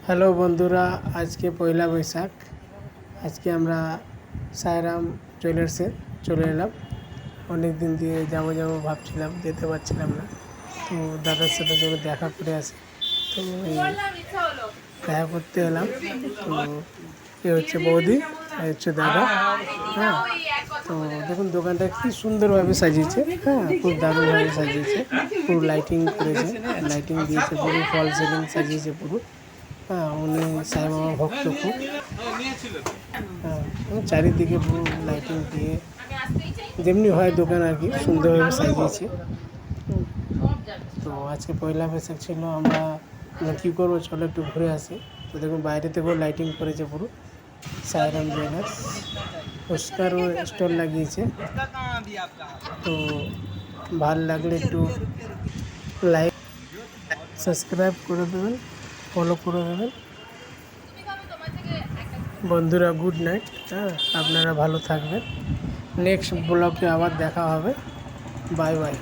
Hello বন্ধুরা, আজকে পয়লা বৈশাখ। আজকে আমরা সায়রাম জুয়েলার্সে চলে এলাম। অনেক দিন দিয়ে যাবো ভাবছিলাম, যেতে পারছিলাম না। তো দাদার সাথে চলে দেখা করে আসি। তো এই দেখা করতে এলাম। তো এ হচ্ছে বৌদি, আর হচ্ছে দাদা। হ্যাঁ, তো দেখুন দোকানটা কি সুন্দরভাবে সাজিয়েছে। হ্যাঁ, খুব দারুণভাবে সাজিয়েছে। পুরো লাইটিং করেছে, লাইটিং দিয়েছে, পুরো ফল সিলিং সাজিয়েছে পুরো। হ্যাঁ, উনি সাই বাবা ভক্ত খুব। হ্যাঁ, চারিদিকে পুরো লাইটিং দিয়ে যেমনি হয় দোকান আর কি, সুন্দরভাবে সাজিয়েছে। তো আজকে পয়লা বৈশাখ ছিল, আমরা কী করবো, চলো একটু ঘুরে আসি। তো দেখুন বাইরে থেকেও লাইটিং করেছে পুরো। সায়রাম জুয়েলার্স পুরস্কারও স্টল লাগিয়েছে। তো ভাল লাগলে একটু লাইক সাবস্ক্রাইব করে দেবেন, ফলো করে দেবেন। বন্ধুরা গুড নাইট। হ্যাঁ, আপনারা ভালো থাকবেন। নেক্সট ব্লগে আবার দেখা হবে। Bye bye.